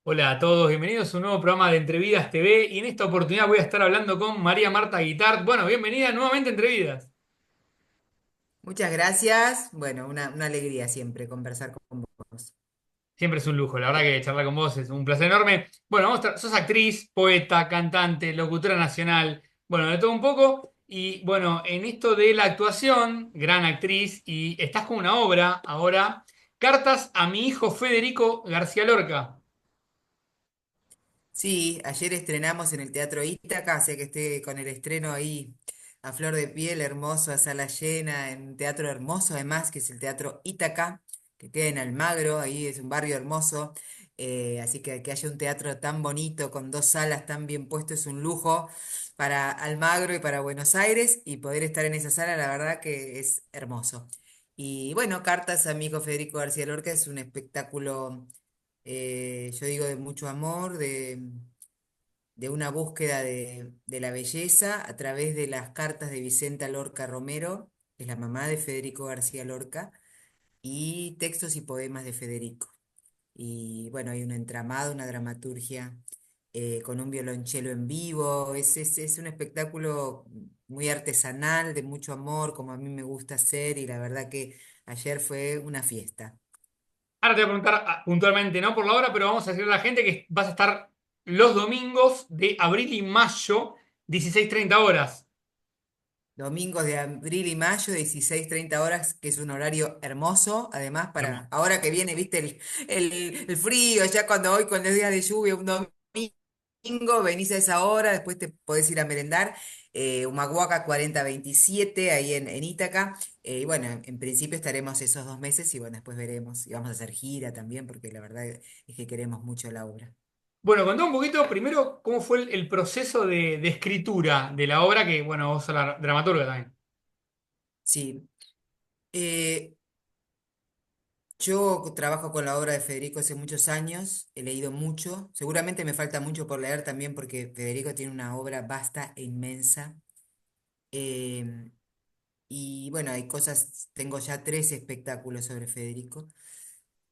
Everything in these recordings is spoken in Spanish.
Hola a todos, bienvenidos a un nuevo programa de Entrevidas TV y en esta oportunidad voy a estar hablando con María Marta Guitart. Bueno, bienvenida nuevamente a Entrevidas. Muchas gracias. Bueno, una alegría siempre conversar con vos. Siempre es un lujo, la verdad que charlar con vos es un placer enorme. Bueno, sos actriz, poeta, cantante, locutora nacional, bueno, de todo un poco. Y bueno, en esto de la actuación, gran actriz, y estás con una obra ahora, Cartas a mi hijo Federico García Lorca. Sí, ayer estrenamos en el Teatro Ítaca, así que estoy con el estreno ahí a flor de piel, hermoso, a sala llena, en un teatro hermoso además, que es el Teatro Ítaca, que queda en Almagro, ahí es un barrio hermoso. Así que haya un teatro tan bonito, con dos salas tan bien puesto, es un lujo para Almagro y para Buenos Aires, y poder estar en esa sala, la verdad que es hermoso. Y bueno, Cartas a mi hijo Federico García Lorca es un espectáculo, yo digo, de mucho amor, de una búsqueda de la belleza a través de las cartas de Vicenta Lorca Romero, que es la mamá de Federico García Lorca, y textos y poemas de Federico. Y bueno, hay un entramado, una dramaturgia, con un violonchelo en vivo. Es un espectáculo muy artesanal, de mucho amor, como a mí me gusta hacer, y la verdad que ayer fue una fiesta. Ahora te voy a preguntar puntualmente, no por la hora, pero vamos a decirle a la gente que vas a estar los domingos de abril y mayo, 16:30 horas. Domingos de abril y mayo, 16:30 horas, que es un horario hermoso, además para Hermoso. ahora que viene, viste, el frío, ya cuando hoy con los días de lluvia, un domingo, venís a esa hora, después te podés ir a merendar. Humahuaca 4027, ahí en Ítaca. Y bueno, en principio estaremos esos 2 meses y bueno, después veremos. Y vamos a hacer gira también, porque la verdad es que queremos mucho la obra. Bueno, contá un poquito primero cómo fue el proceso de escritura de la obra, que bueno, vos sos la dramaturga también. Sí. Eh, Yo trabajo con la obra de Federico hace muchos años, he leído mucho, seguramente me falta mucho por leer también porque Federico tiene una obra vasta e inmensa. em, y bueno, hay cosas, tengo ya 3 espectáculos sobre Federico.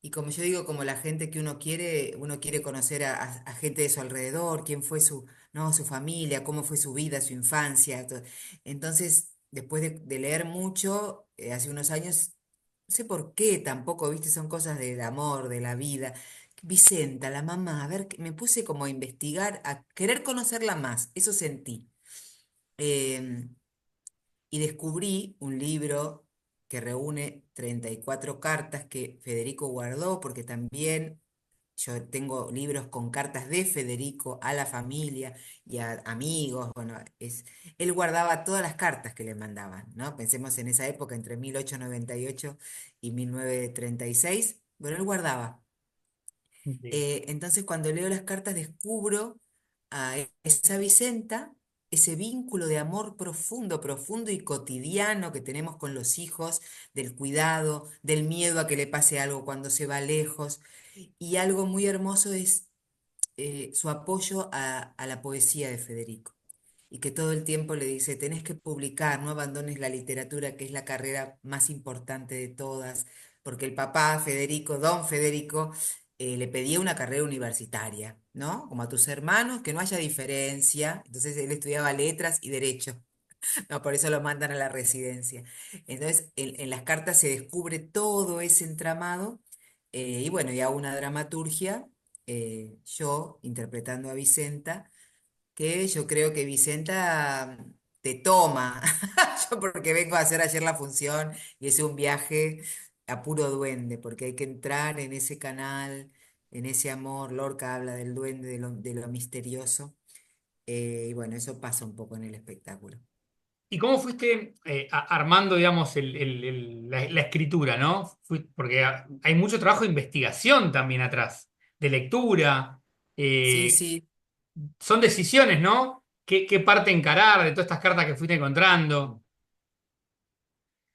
Y como yo digo, como la gente que uno quiere conocer a gente de su alrededor, quién fue su, ¿no? Su familia, cómo fue su vida, su infancia. Entonces, después de leer mucho, hace unos años, no sé por qué tampoco, viste, son cosas del amor, de la vida. Vicenta, la mamá, a ver, me puse como a investigar, a querer conocerla más, eso sentí. Em, y descubrí un libro que reúne 34 cartas que Federico guardó, porque también yo tengo libros con cartas de Federico a la familia y a amigos. Bueno, él guardaba todas las cartas que le mandaban, ¿no? Pensemos en esa época, entre 1898 y 1936. Bueno, él guardaba. Sí. Entonces, cuando leo las cartas, descubro a esa Vicenta, ese vínculo de amor profundo, profundo y cotidiano que tenemos con los hijos, del cuidado, del miedo a que le pase algo cuando se va lejos. Y algo muy hermoso es su apoyo a la poesía de Federico. Y que todo el tiempo le dice, tenés que publicar, no abandones la literatura, que es la carrera más importante de todas, porque el papá, Federico, don Federico, le pedía una carrera universitaria, ¿no? Como a tus hermanos, que no haya diferencia. Entonces él estudiaba letras y derecho, no, por eso lo mandan a la residencia. Entonces, en las cartas se descubre todo ese entramado, y bueno, ya una dramaturgia, yo interpretando a Vicenta, que yo creo que Vicenta te toma, yo porque vengo a hacer ayer la función y es un viaje a puro duende, porque hay que entrar en ese canal, en ese amor. Lorca habla del duende, de lo misterioso, y bueno, eso pasa un poco en el espectáculo. ¿Y cómo fuiste armando, digamos, la escritura, ¿no? Porque hay mucho trabajo de investigación también atrás, de lectura. Sí, eh, sí. Son decisiones, ¿no? ¿Qué parte encarar de todas estas cartas que fuiste encontrando?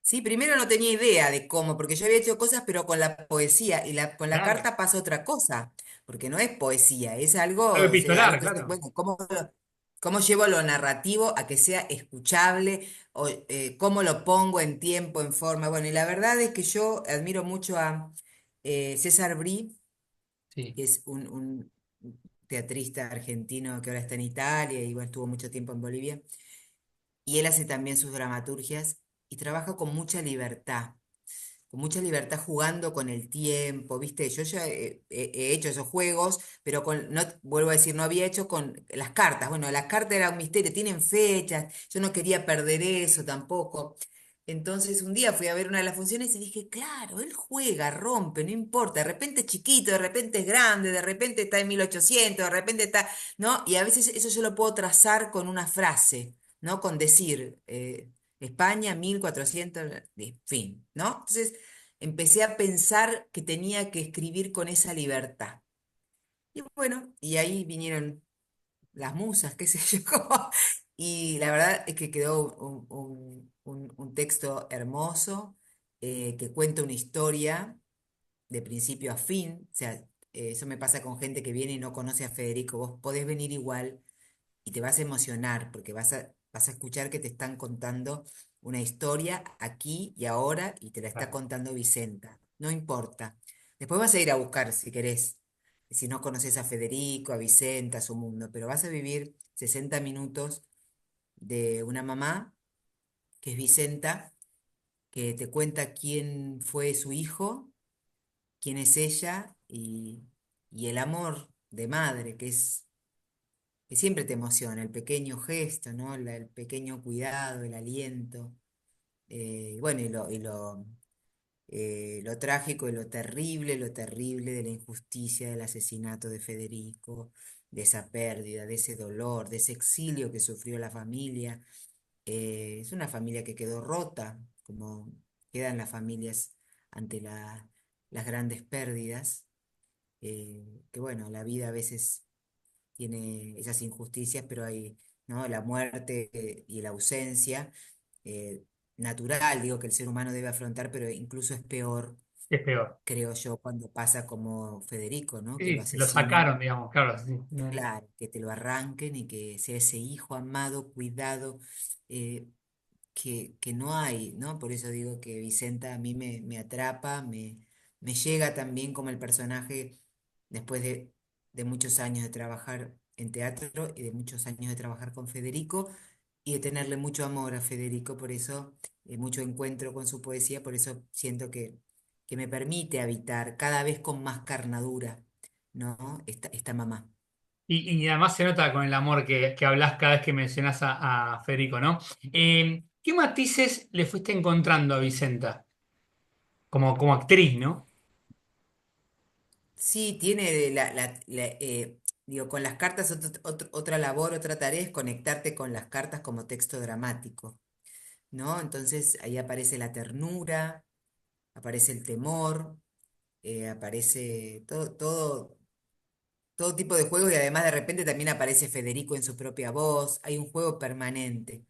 Sí, primero no tenía idea de cómo, porque yo había hecho cosas, pero con la poesía, y con la Claro. carta pasa otra cosa, porque no es poesía, es Algo algo, epistolar, algo que, claro. bueno, cómo llevo lo narrativo a que sea escuchable, o cómo lo pongo en tiempo, en forma. Bueno, y la verdad es que yo admiro mucho a César Brie, Sí. que es teatrista argentino que ahora está en Italia y bueno, estuvo mucho tiempo en Bolivia. Y él hace también sus dramaturgias y trabaja con mucha libertad jugando con el tiempo, ¿viste? Yo ya he hecho esos juegos, pero no, vuelvo a decir, no había hecho con las cartas. Bueno, las cartas era un misterio, tienen fechas, yo no quería perder eso tampoco. Entonces un día fui a ver una de las funciones y dije, claro, él juega, rompe, no importa, de repente es chiquito, de repente es grande, de repente está en 1800, de repente está, ¿no? Y a veces eso yo lo puedo trazar con una frase, ¿no? Con decir, España, 1400, en fin, ¿no? Entonces empecé a pensar que tenía que escribir con esa libertad. Y bueno, y ahí vinieron las musas, qué sé yo. Y la verdad es que quedó un texto hermoso que cuenta una historia de principio a fin. O sea, eso me pasa con gente que viene y no conoce a Federico. Vos podés venir igual y te vas a emocionar porque vas a escuchar que te están contando una historia aquí y ahora y te la está Claro. contando Vicenta. No importa. Después vas a ir a buscar si querés, si no conoces a Federico, a Vicenta, a su mundo, pero vas a vivir 60 minutos de una mamá, que es Vicenta, que te cuenta quién fue su hijo, quién es ella y el amor de madre, que siempre te emociona, el pequeño gesto, ¿no? El pequeño cuidado, el aliento. Bueno, lo trágico y lo terrible de la injusticia del asesinato de Federico, de esa pérdida, de ese dolor, de ese exilio que sufrió la familia. Es una familia que quedó rota, como quedan las familias ante las grandes pérdidas. Que bueno, la vida a veces tiene esas injusticias, pero hay, ¿no? La muerte y la ausencia eh, natural, digo, que el ser humano debe afrontar, pero incluso es peor, Es peor. creo yo, cuando pasa como Federico, ¿no? Que lo Sí, lo asesinen, sacaron, digamos, claro. Sí. claro, que te lo arranquen y que sea ese hijo amado, cuidado, eh, que no hay, ¿no? Por eso digo que Vicenta a mí me atrapa, me llega también como el personaje después de muchos años de trabajar en teatro y de muchos años de trabajar con Federico y de tenerle mucho amor a Federico, por eso, mucho encuentro con su poesía, por eso siento que me permite habitar cada vez con más carnadura, ¿no? Esta mamá. Y además se nota con el amor que hablas cada vez que mencionas a Federico, ¿no? ¿Qué matices le fuiste encontrando a Vicenta como actriz, ¿no? Sí, tiene digo, con las cartas otra labor, otra tarea es conectarte con las cartas como texto dramático, ¿no? Entonces ahí aparece la ternura, aparece el temor, aparece todo tipo de juegos y además de repente también aparece Federico en su propia voz, hay un juego permanente,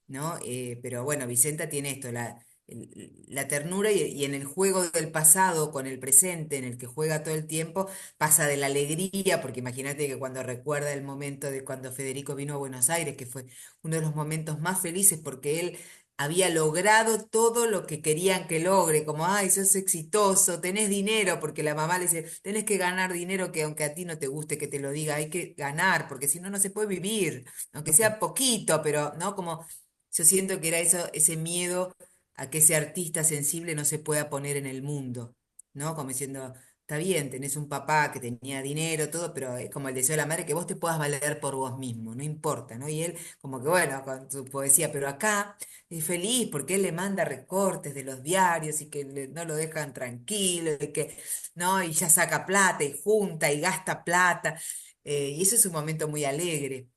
¿no? Pero bueno, Vicenta tiene esto, la ternura y en el juego del pasado con el presente, en el que juega todo el tiempo, pasa de la alegría, porque imagínate que cuando recuerda el momento de cuando Federico vino a Buenos Aires, que fue uno de los momentos más felices porque él había logrado todo lo que querían que logre, como, ay, sos exitoso, tenés dinero, porque la mamá le dice, tenés que ganar dinero que aunque a ti no te guste que te lo diga, hay que ganar, porque si no, no se puede vivir, aunque sea poquito, pero, ¿no? Como yo siento que era eso, ese miedo a que ese artista sensible no se pueda poner en el mundo, ¿no? Como diciendo, está bien, tenés un papá que tenía dinero, todo, pero es como el deseo de la madre que vos te puedas valer por vos mismo, no importa, ¿no? Y él, como que bueno, con su poesía, pero acá es feliz porque él le manda recortes de los diarios y que no lo dejan tranquilo y que, ¿no? Y ya saca plata y junta y gasta plata. Y eso es un momento muy alegre.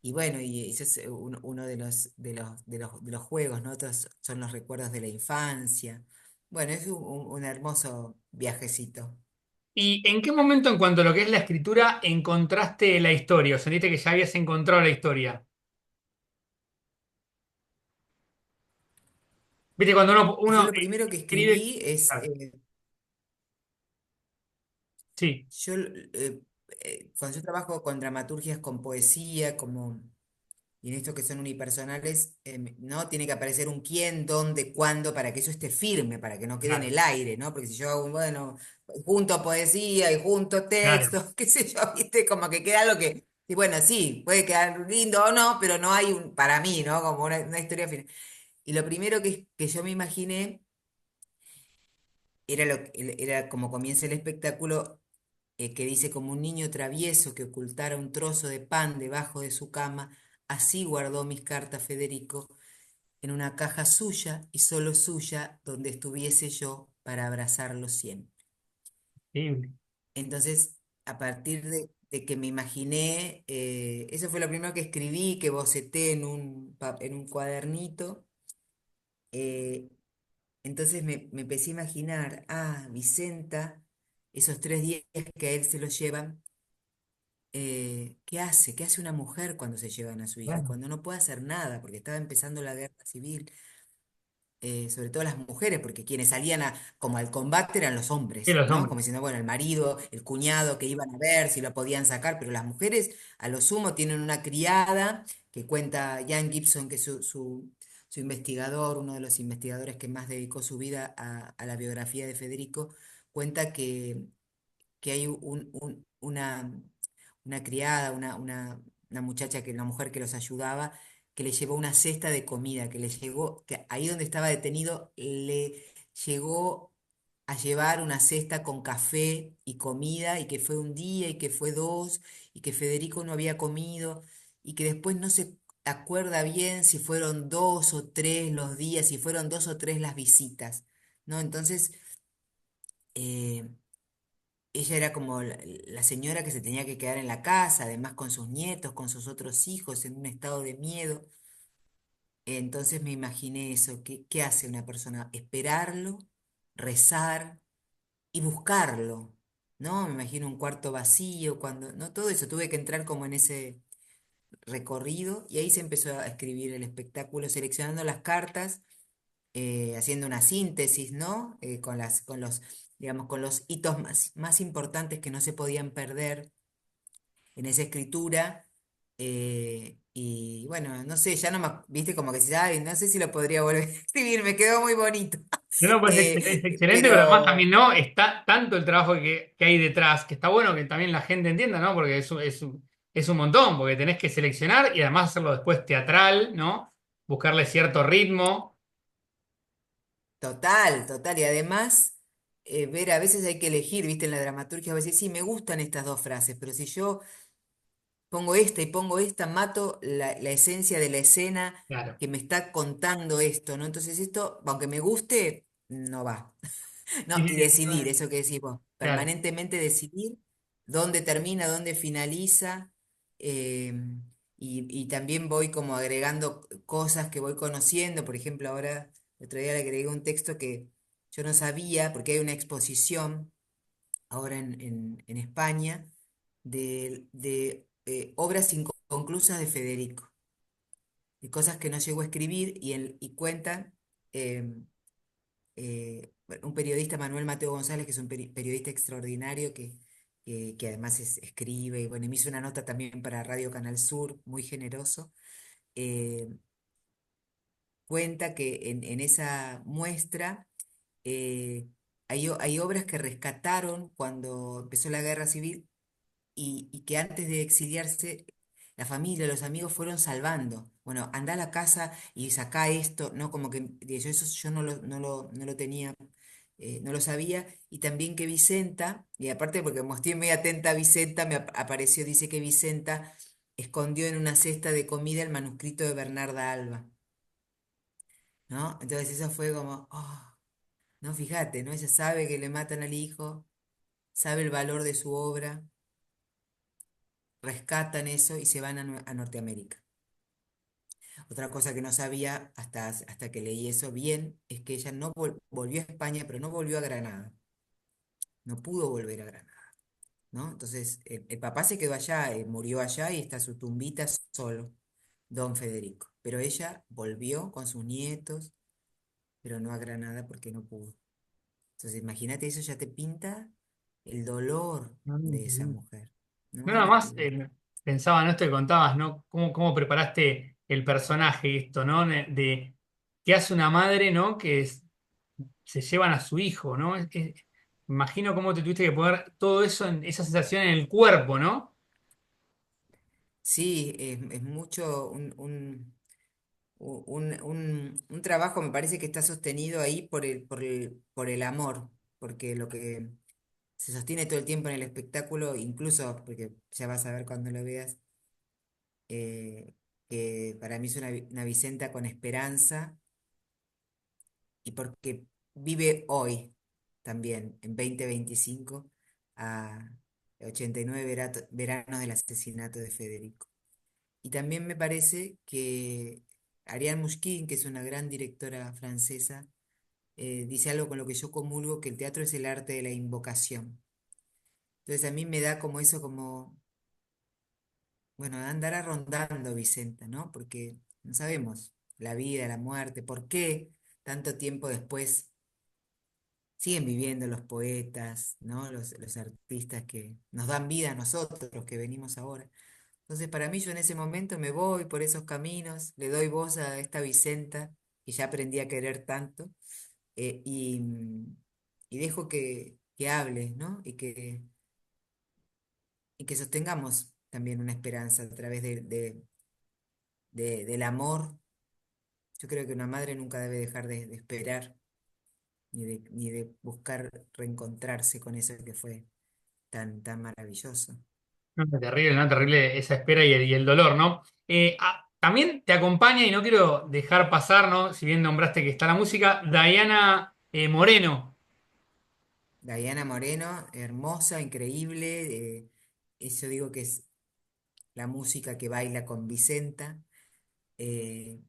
Y bueno, y ese es uno de los juegos, ¿no? Otros son los recuerdos de la infancia. Bueno, es un hermoso viajecito. ¿Y en qué momento, en cuanto a lo que es la escritura, encontraste la historia? ¿O sentiste que ya habías encontrado la historia? ¿Viste cuando Yo uno lo primero que escribe? escribí es, Claro, sí, yo, cuando yo trabajo con dramaturgias, con poesía, como y en estos que son unipersonales, ¿no? Tiene que aparecer un quién, dónde, cuándo, para que eso esté firme, para que no quede en Claro, el aire, ¿no? Porque si yo hago, bueno, junto poesía y junto claro. texto, qué sé yo, ¿viste? Como que queda algo que, y bueno, sí, puede quedar lindo o no, pero no hay un, para mí, ¿no? Como una historia final. Y lo primero que yo me imaginé era como comienza el espectáculo, que dice como un niño travieso que ocultara un trozo de pan debajo de su cama, así guardó mis cartas Federico en una caja suya y solo suya, donde estuviese yo para abrazarlo siempre. Increíble. Entonces, a partir de que me imaginé, eso fue lo primero que escribí, que boceté en un cuadernito. eh, entonces me empecé a imaginar, Vicenta, esos 3 días que a él se lo llevan, ¿qué hace? ¿Qué hace una mujer cuando se llevan a su hija? Claro. Cuando no puede hacer nada, porque estaba empezando la guerra civil, sobre todo las mujeres, porque quienes salían como al combate eran los Y hombres, los ¿no? hombres. Como diciendo, bueno, el marido, el cuñado que iban a ver si lo podían sacar, pero las mujeres a lo sumo tienen una criada que cuenta Jan Gibson, que es su investigador, uno de los investigadores que más dedicó su vida a la biografía de Federico, cuenta que hay una criada, una muchacha, una mujer que los ayudaba, que le llevó una cesta de comida, que le llegó, que ahí donde estaba detenido, le llegó a llevar una cesta con café y comida, y que fue un día, y que fue dos, y que Federico no había comido, y que después no se acuerda bien si fueron 2 o 3 los días, si fueron 2 o 3 las visitas, ¿no? Entonces, eh, ella era como la señora que se tenía que quedar en la casa, además con sus nietos, con sus otros hijos, en un estado de miedo. Entonces me imaginé eso, ¿qué hace una persona? Esperarlo, rezar y buscarlo, ¿no? Me imagino un cuarto vacío, cuando, no, todo eso, tuve que entrar como en ese recorrido y ahí se empezó a escribir el espectáculo, seleccionando las cartas, haciendo una síntesis, ¿no? Con los, digamos, con los hitos más importantes que no se podían perder en esa escritura. Y bueno, no sé, ya no me, viste como que si, ay, no sé si lo podría volver a escribir, me quedó muy bonito. No, no, pues es excelente, pero además también Pero no está tanto el trabajo que hay detrás, que está bueno que también la gente entienda, ¿no? Porque es un montón, porque tenés que seleccionar y además hacerlo después teatral, ¿no? Buscarle cierto ritmo. total, total. Y además, ver, a veces hay que elegir, viste, en la dramaturgia, a veces sí, me gustan estas dos frases, pero si yo pongo esta y pongo esta, mato la esencia de la escena Claro. que me está contando esto, ¿no? Entonces esto, aunque me guste, no va. Sí, No, sí, y sí, decidir, eso que decís vos, claro. permanentemente decidir dónde termina, dónde finaliza, eh, y también voy como agregando cosas que voy conociendo, por ejemplo, ahora, el otro día le agregué un texto que yo no sabía, porque hay una exposición ahora en España de obras inconclusas de Federico, de cosas que no llegó a escribir y cuentan. em, bueno, un periodista, Manuel Mateo González, que es un periodista extraordinario que además escribe, y bueno, y me hizo una nota también para Radio Canal Sur, muy generoso. eh, Cuenta que en esa muestra, hay obras que rescataron cuando empezó la guerra civil, y que antes de exiliarse, la familia, los amigos fueron salvando. Bueno, anda a la casa y saca esto, ¿no? Como que eso yo no lo tenía, no lo sabía. Y también que Vicenta, y aparte porque como estoy muy atenta a Vicenta, me apareció, dice que Vicenta escondió en una cesta de comida el manuscrito de Bernarda Alba, ¿no? Entonces eso fue como, no, fíjate, ¿no? Ella sabe que le matan al hijo, sabe el valor de su obra, rescatan eso y se van a Norteamérica. Otra cosa que no sabía hasta que leí eso bien es que ella no volvió a España, pero no volvió a Granada. No pudo volver a Granada, ¿no? Entonces, el papá se quedó allá, murió allá y está su tumbita solo, don Federico. Pero ella volvió con sus nietos, pero no a Granada porque no pudo. Entonces, imagínate, eso ya te pinta el dolor Mm, de esa mm. mujer, ¿no? No, nada más pensaba en esto que contabas, ¿no? ¿Cómo preparaste el personaje esto, ¿no? De qué hace una madre, ¿no? Se llevan a su hijo, ¿no? Imagino cómo te tuviste que poner todo eso, esa sensación en el cuerpo, ¿no? Sí, es mucho un trabajo, me parece que está sostenido ahí por el amor, porque lo que se sostiene todo el tiempo en el espectáculo, incluso, porque ya vas a ver cuando lo veas, eh, que para mí es una Vicenta con esperanza y porque vive hoy también, en 2025 a 89 veranos del asesinato de Federico. Y también me parece que Ariane Mouchkine, que es una gran directora francesa, dice algo con lo que yo comulgo, que el teatro es el arte de la invocación. Entonces a mí me da como eso, como, bueno, andará rondando Vicenta, ¿no? Porque no sabemos la vida, la muerte, por qué tanto tiempo después siguen viviendo los poetas, ¿no? Los artistas que nos dan vida a nosotros, los que venimos ahora. Entonces, para mí, yo en ese momento me voy por esos caminos, le doy voz a esta Vicenta, que ya aprendí a querer tanto, y dejo que hable, ¿no? Y que sostengamos también una esperanza a través del amor. Yo creo que una madre nunca debe dejar de esperar, ni de buscar reencontrarse con eso que fue tan maravilloso. No, terrible, ¿no? Terrible esa espera y el dolor, ¿no? También te acompaña, y no quiero dejar pasar, ¿no? Si bien nombraste que está la música, Diana Moreno. Diana Moreno, hermosa, increíble. Eso digo que es la música que baila con Vicenta, eh,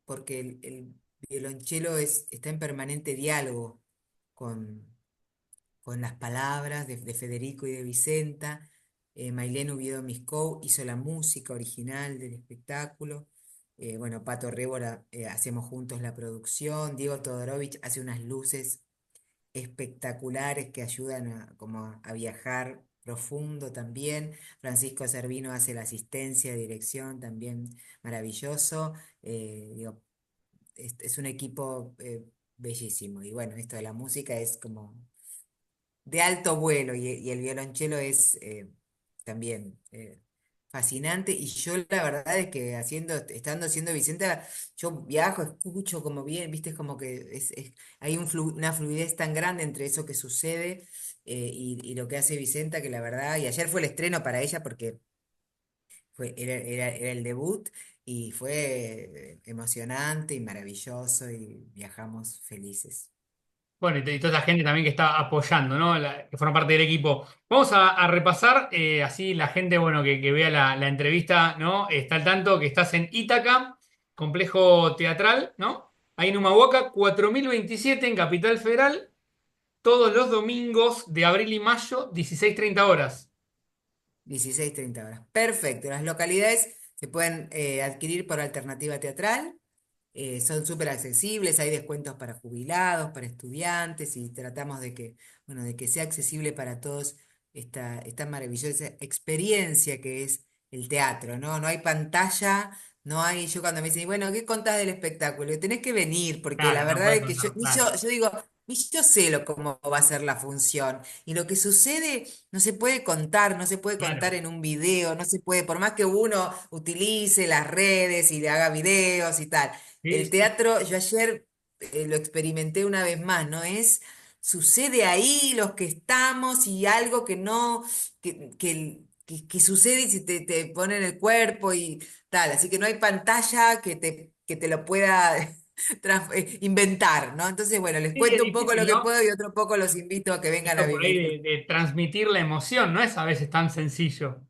porque el violonchelo está en permanente diálogo con, con las palabras de Federico y de Vicenta. Mailén Oviedo Miscou hizo la música original del espectáculo. Bueno, Pato Révora, hacemos juntos la producción. Diego Todorovich hace unas luces espectaculares que ayudan como a viajar profundo también. Francisco Servino hace la asistencia, dirección, también maravilloso. Digo, es un equipo bellísimo. Y bueno, esto de la música es como de alto vuelo y el violonchelo es también fascinante. Y yo la verdad es que estando haciendo Vicenta, yo viajo, escucho como bien, viste, es como que hay una fluidez tan grande entre eso que sucede y lo que hace Vicenta, que la verdad, y ayer fue el estreno para ella porque era el debut. Y fue emocionante y maravilloso y viajamos felices. Bueno, y toda esa gente también que está apoyando, ¿no? Que forma parte del equipo. Vamos a repasar, así la gente, bueno, que vea la entrevista, ¿no? Está al tanto que estás en Ítaca, complejo teatral, ¿no? Ahí en Humahuaca, 4027 en Capital Federal, todos los domingos de abril y mayo, 16:30 horas. 16:30 horas. Perfecto. Las localidades se pueden adquirir por alternativa teatral. Son súper accesibles, hay descuentos para jubilados, para estudiantes y tratamos de que sea accesible para todos esta maravillosa experiencia que es el teatro, ¿no? No hay pantalla, no hay, yo cuando me dicen, bueno, ¿qué contás del espectáculo? Tenés que venir, porque la Claro, no verdad puedes es que yo, contar, ni claro, yo digo, ni yo sé cómo va a ser la función. Y lo que sucede no se puede contar, no se puede contar claro. en un video, no se puede, por más que uno utilice las redes y le haga videos y tal. Sí, El sí. teatro, yo ayer lo experimenté una vez más, ¿no? Sucede ahí los que estamos y algo que no, que sucede y se te pone en el cuerpo y tal. Así que no hay pantalla que te lo pueda inventar, ¿no? Entonces, bueno, les Sí, es cuento un poco lo difícil, que ¿no? puedo y otro poco los invito a que vengan a Esto por ahí vivir. de transmitir la emoción, no es a veces tan sencillo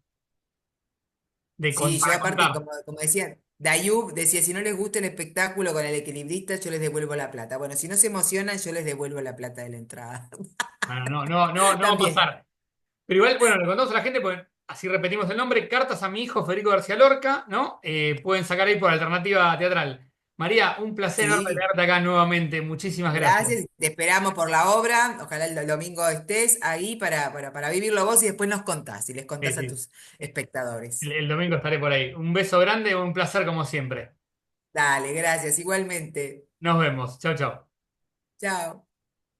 Sí, yo para aparte, contar. como decía, Dayub decía, si no les gusta el espectáculo con el equilibrista, yo les devuelvo la plata. Bueno, si no se emocionan, yo les devuelvo la plata de la entrada. Bueno, no, no, no, no va a También. pasar. Pero igual, bueno, le contamos a la gente, pues, así repetimos el nombre, Cartas a mi hijo Federico García Lorca, ¿no? Pueden sacar ahí por alternativa teatral. María, un placer enorme Sí, tenerte acá nuevamente. Muchísimas gracias. gracias. Te esperamos por la obra. Ojalá el domingo estés ahí para vivirlo vos y después nos contás y les Sí, contás a sí. tus espectadores. El domingo estaré por ahí. Un beso grande, un placer como siempre. Dale, gracias. Igualmente. Nos vemos. Chau, chau. Chao.